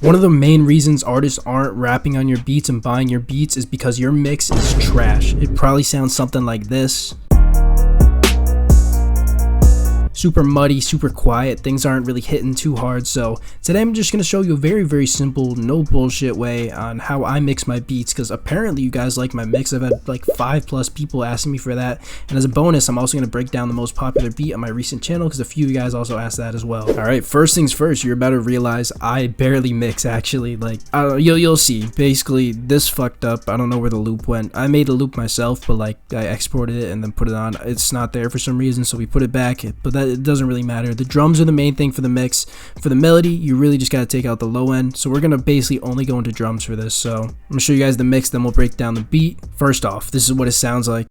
One of the main reasons artists aren't rapping on your beats and buying your beats is because your mix is trash. It probably sounds something like this. Super muddy, super quiet, things aren't really hitting too hard. So today I'm just going to show you a very simple, no bullshit way on how I mix my beats, because apparently you guys like my mix. I've had like 5+ people asking me for that, and as a bonus I'm also going to break down the most popular beat on my recent channel because a few of you guys also asked that as well. Alright, first things first, you're about to realize I barely mix actually. Like, you'll see. Basically this fucked up. I don't know where the loop went. I made a loop myself, but like I exported it and then put it on. It's not there for some reason, so we put it back, but that it doesn't really matter. The drums are the main thing for the mix. For the melody, you really just got to take out the low end. So we're going to basically only go into drums for this. So I'm going to show you guys the mix, then we'll break down the beat. First off, this is what it sounds like.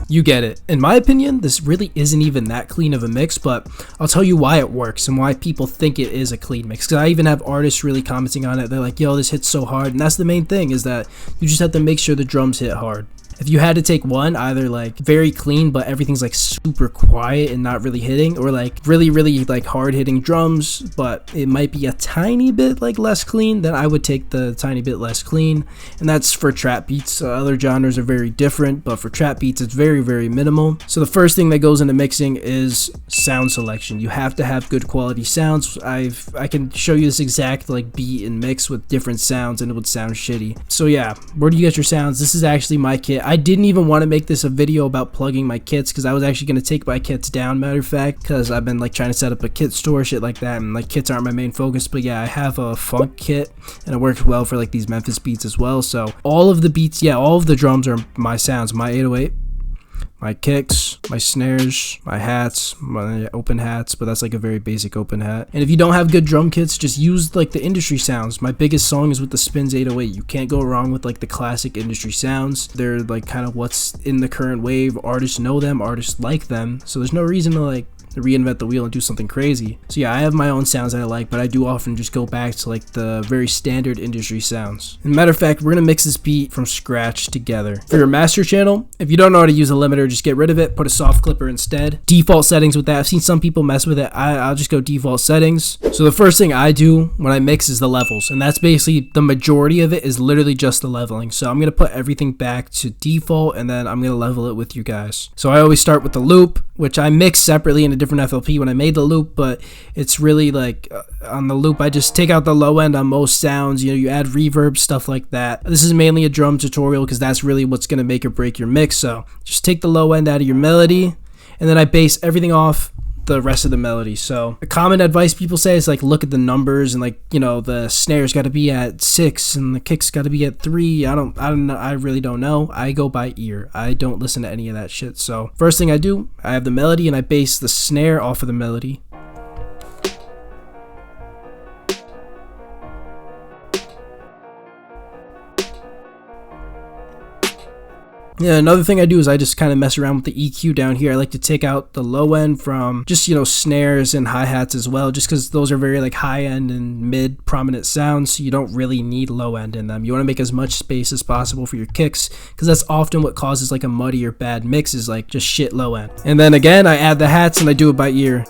You get it. In my opinion, this really isn't even that clean of a mix, but I'll tell you why it works and why people think it is a clean mix. Because I even have artists really commenting on it. They're like, yo, this hits so hard. And that's the main thing, is that you just have to make sure the drums hit hard. If you had to take one, either like very clean but everything's like super quiet and not really hitting, or like really like hard hitting drums but it might be a tiny bit like less clean, then I would take the tiny bit less clean. And that's for trap beats. Other genres are very different, but for trap beats it's very minimal. So the first thing that goes into mixing is sound selection. You have to have good quality sounds. I can show you this exact like beat and mix with different sounds and it would sound shitty. So yeah, where do you get your sounds? This is actually my kit. I didn't even want to make this a video about plugging my kits because I was actually going to take my kits down, matter of fact, because I've been like trying to set up a kit store, shit like that, and like kits aren't my main focus. But yeah, I have a funk kit and it works well for like these Memphis beats as well. So all of the beats, yeah, all of the drums are my sounds. My 808, my kicks, my snares, my hats, my open hats, but that's like a very basic open hat. And if you don't have good drum kits, just use like the industry sounds. My biggest song is with the Spins 808. You can't go wrong with like the classic industry sounds. They're like kind of what's in the current wave. Artists know them, artists like them, so there's no reason to like reinvent the wheel and do something crazy. So yeah, I have my own sounds that I like, but I do often just go back to like the very standard industry sounds. And matter of fact, we're gonna mix this beat from scratch together. For your master channel, if you don't know how to use a limiter, just get rid of it, put a soft clipper instead. Default settings with that. I've seen some people mess with it. I'll just go default settings. So the first thing I do when I mix is the levels, and that's basically the majority of it is literally just the leveling. So I'm gonna put everything back to default and then I'm gonna level it with you guys. So I always start with the loop, which I mix separately in a different FLP when I made the loop, but it's really like on the loop I just take out the low end on most sounds. You know, you add reverb, stuff like that. This is mainly a drum tutorial because that's really what's going to make or break your mix. So just take the low end out of your melody and then I base everything off the rest of the melody. So a common advice people say is like look at the numbers and like, you know, the snares got to be at 6 and the kicks got to be at 3. I don't know. I really don't know. I go by ear. I don't listen to any of that shit. So first thing I do, I have the melody and I base the snare off of the melody. Yeah, another thing I do is I just kind of mess around with the EQ down here. I like to take out the low end from just, you know, snares and hi-hats as well, just because those are very like high end and mid prominent sounds, so you don't really need low end in them. You want to make as much space as possible for your kicks, because that's often what causes like a muddy or bad mix, is like just shit low end. And then again, I add the hats and I do it by ear.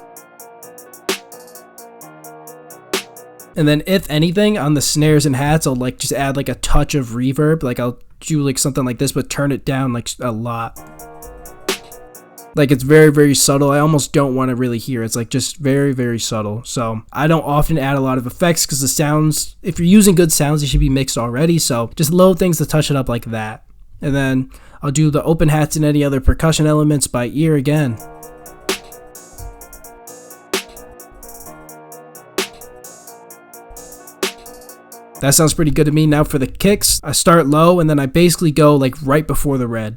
And then if anything, on the snares and hats, I'll like just add like a touch of reverb. Like I'll do like something like this, but turn it down like a lot. Like it's very subtle. I almost don't want to really hear. It's like just very subtle. So I don't often add a lot of effects because the sounds, if you're using good sounds, they should be mixed already. So just little things to touch it up like that. And then I'll do the open hats and any other percussion elements by ear again. That sounds pretty good to me. Now for the kicks, I start low and then I basically go like right before the red.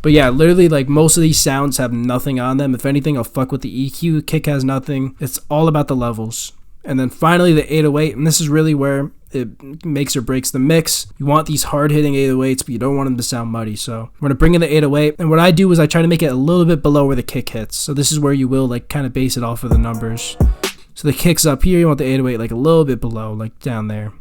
But yeah, literally like most of these sounds have nothing on them. If anything, I'll fuck with the EQ. Kick has nothing. It's all about the levels. And then finally the 808, and this is really where it makes or breaks the mix. You want these hard-hitting 808s, but you don't want them to sound muddy. So we're gonna bring in the 808, and what I do is I try to make it a little bit below where the kick hits. So this is where you will like kind of base it off of the numbers. So the kick's up here, you want the 808 like a little bit below, like down there.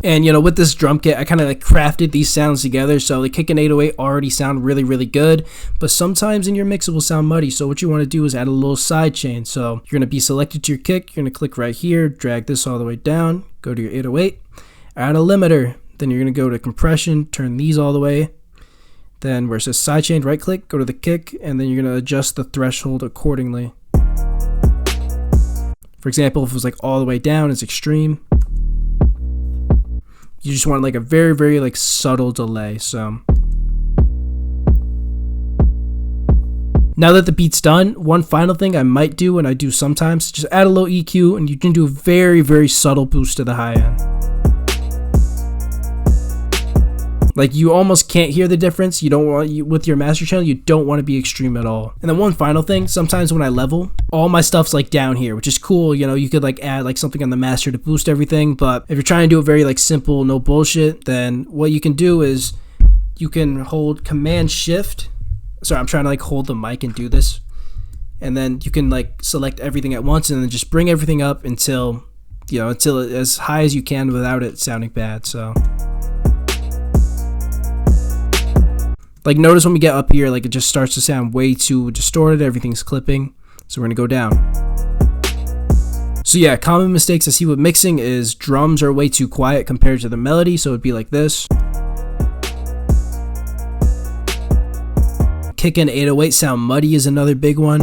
And you know, with this drum kit, I kind of like crafted these sounds together. So the kick and 808 already sound really, really good, but sometimes in your mix it will sound muddy. So what you want to do is add a little side chain. So you're going to be selected to your kick. You're going to click right here, drag this all the way down, go to your 808, add a limiter. Then you're going to go to compression, turn these all the way. Then where it says sidechain, right click, go to the kick, and then you're going to adjust the threshold accordingly. For example, if it was like all the way down, it's extreme. You just want like a very, very like subtle delay. So now that the beat's done, one final thing I might do, and I do sometimes, just add a little EQ, and you can do a very, very subtle boost to the high end. Like you almost can't hear the difference. You don't want, with your master channel, you don't want to be extreme at all. And then one final thing, sometimes when I level, all my stuff's like down here, which is cool. You know, you could like add like something on the master to boost everything. But if you're trying to do it very like simple, no bullshit, then what you can do is you can hold Command Shift. Sorry, I'm trying to like hold the mic and do this. And then you can like select everything at once and then just bring everything up until, you know, until as high as you can without it sounding bad. So like notice when we get up here, like it just starts to sound way too distorted, everything's clipping. So we're gonna go down. So yeah, common mistakes I see with mixing is drums are way too quiet compared to the melody, so it'd be like this. Kick and 808 sound muddy is another big one.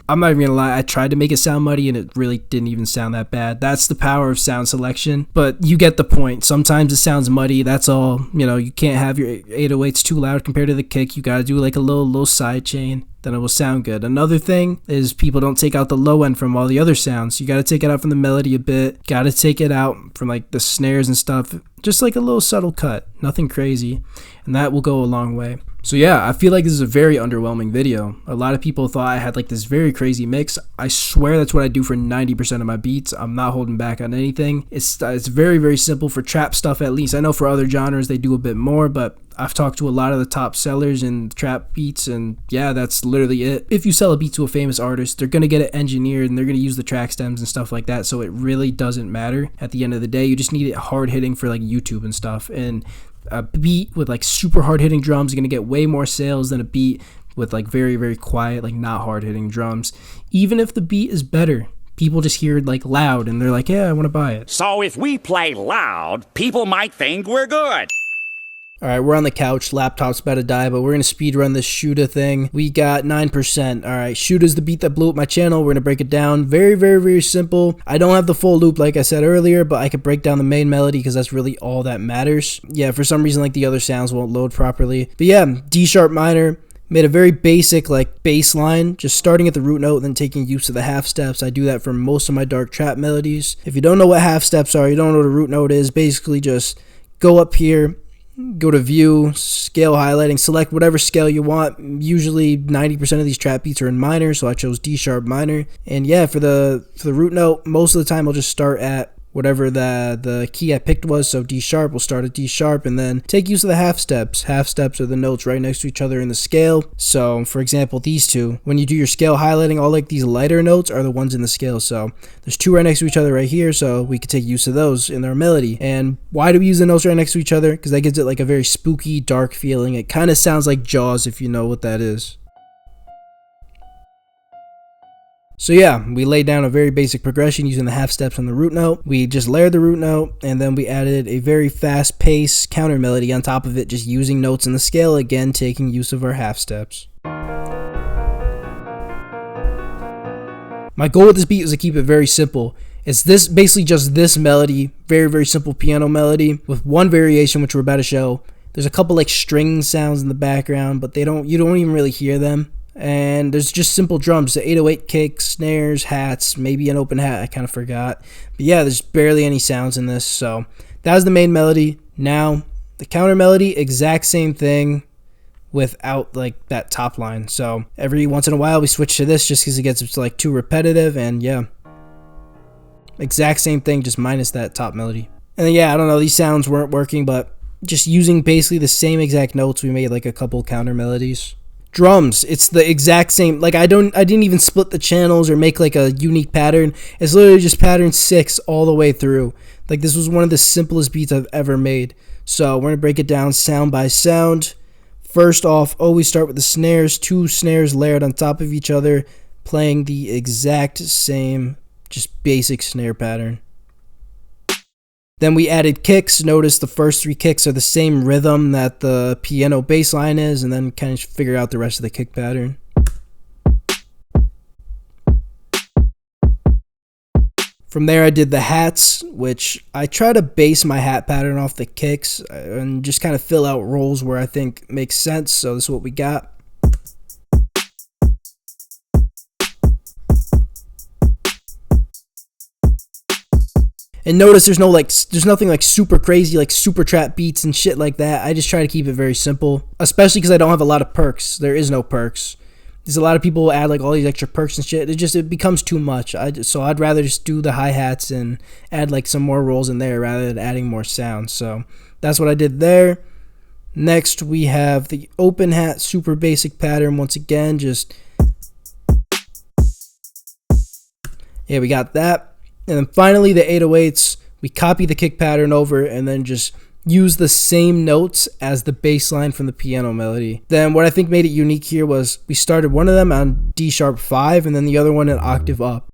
I'm not even gonna lie, I tried to make it sound muddy and it really didn't even sound that bad. That's the power of sound selection, but you get the point. Sometimes it sounds muddy, that's all. You know, you can't have your 808s too loud compared to the kick. You gotta do like a little side chain, then it will sound good. Another thing is people don't take out the low end from all the other sounds. You gotta take it out from the melody a bit, gotta take it out from like the snares and stuff. Just like a little subtle cut, nothing crazy, and that will go a long way. So yeah, I feel like this is a very underwhelming video. A lot of people thought I had like this very crazy mix. I swear that's what I do for 90% of my beats. I'm not holding back on anything. It's very, very simple for trap stuff at least. I know for other genres they do a bit more, but I've talked to a lot of the top sellers in trap beats, and yeah, that's literally it. If you sell a beat to a famous artist, they're gonna get it engineered and they're gonna use the track stems and stuff like that, so it really doesn't matter. At the end of the day, you just need it hard hitting for like YouTube and stuff, and a beat with like super hard hitting drums is gonna get way more sales than a beat with like very, very quiet, like not hard hitting drums. Even if the beat is better, people just hear it like loud and they're like, yeah, I want to buy it. So if we play loud, people might think we're good. Alright, we're on the couch, laptop's about to die, but we're going to speed run this Shuda thing. We got 9%. Alright, Shuda's the beat that blew up my channel. We're going to break it down. Very, very, very simple. I don't have the full loop like I said earlier, but I could break down the main melody because that's really all that matters. Yeah, for some reason like the other sounds won't load properly. But yeah, D sharp minor. Made a very basic like bass line, just starting at the root note, then taking use of the half steps. I do that for most of my dark trap melodies. If you don't know what half steps are, you don't know what a root note is, basically just go up here, go to view, scale highlighting, select whatever scale you want. Usually 90% of these trap beats are in minor, so I chose D sharp minor. And yeah, for the root note, most of the time I'll just start at whatever the key I picked was. So D sharp, we'll start at D sharp and then take use of the half steps. Half steps are the notes right next to each other in the scale. So for example, these two, when you do your scale highlighting, all like these lighter notes are the ones in the scale. So there's two right next to each other right here, so we could take use of those in our melody. And why do we use the notes right next to each other? Because that gives it like a very spooky, dark feeling. It kind of sounds like Jaws, if you know what that is. So yeah, we laid down a very basic progression using the half steps on the root note. We just layered the root note, and then we added a very fast paced counter melody on top of it, just using notes in the scale, again taking use of our half steps. My goal with this beat is to keep it very simple. It's this basically just this melody, very, very simple piano melody with one variation which we're about to show. There's a couple like string sounds in the background, but you don't even really hear them. And there's just simple drums, the 808 kicks, snares, hats, maybe an open hat, I kind of forgot. But yeah, there's barely any sounds in this, so that was the main melody. Now, the counter melody, exact same thing without like that top line. So every once in a while we switch to this just because it gets like too repetitive, and yeah. Exact same thing, just minus that top melody. And then yeah, I don't know, these sounds weren't working, but just using basically the same exact notes. We made like a couple counter melodies. Drums, it's the exact same. Like I didn't even split the channels or make like a unique pattern. It's literally just pattern 6 all the way through. Like this was one of the simplest beats I've ever made. So we're gonna break it down sound by sound. First off, always start with the snares, 2 snares layered on top of each other, playing the exact same, just basic snare pattern. Then we added kicks. Notice the first 3 kicks are the same rhythm that the piano bass line is, and then kind of figure out the rest of the kick pattern. From there I did the hats, which I try to base my hat pattern off the kicks and just kind of fill out rolls where I think makes sense. So this is what we got. And notice there's nothing like super crazy, like super trap beats and shit like that. I just try to keep it very simple, especially because I don't have a lot of perks. There is no perks. There's a lot of people who add like all these extra perks and shit. It becomes too much. So I'd rather just do the hi-hats and add like some more rolls in there rather than adding more sound. So that's what I did there. Next we have the open hat, super basic pattern. Once again, just yeah, we got that. And then finally the 808s, we copy the kick pattern over and then just use the same notes as the bass line from the piano melody. Then what I think made it unique here was we started one of them on D#5 and then the other one an octave up.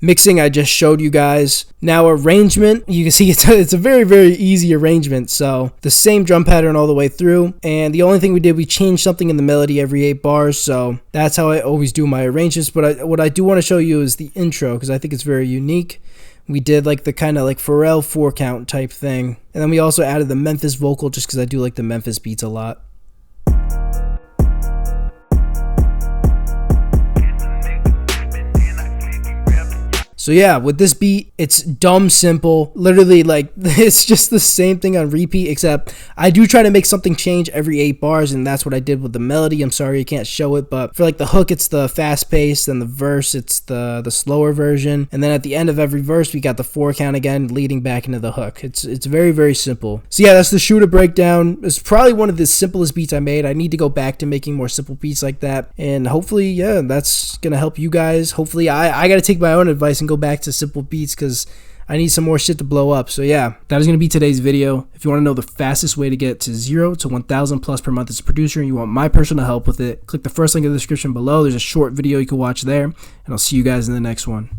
Mixing, I just showed you guys. Now arrangement, you can see it's a very, very easy arrangement. So the same drum pattern all the way through. And the only thing we did, we changed something in the melody every 8 bars. So that's how I always do my arrangements. But what I do want to show you is the intro because I think it's very unique. We did like the kind of like Pharrell 4-count type thing. And then we also added the Memphis vocal just because I do like the Memphis beats a lot. So yeah, with this beat, it's dumb simple. Literally, like, it's just the same thing on repeat, except I do try to make something change every 8 bars, and that's what I did with the melody. I'm sorry I can't show it, but for like the hook, it's the fast pace, and the verse, it's the slower version. And then at the end of every verse, we got the 4 count again, leading back into the hook. It's very, very simple. So yeah, that's the Shooter breakdown. It's probably one of the simplest beats I made. I need to go back to making more simple beats like that. And hopefully, yeah, that's gonna help you guys. Hopefully, I gotta take my own advice and go back to simple beats because I need some more shit to blow up. So yeah, that is going to be today's video. If you want to know the fastest way to get to 0 to 1,000 plus per month as a producer and you want my personal help with it, click the first link in the description below. There's a short video you can watch there, and I'll see you guys in the next one.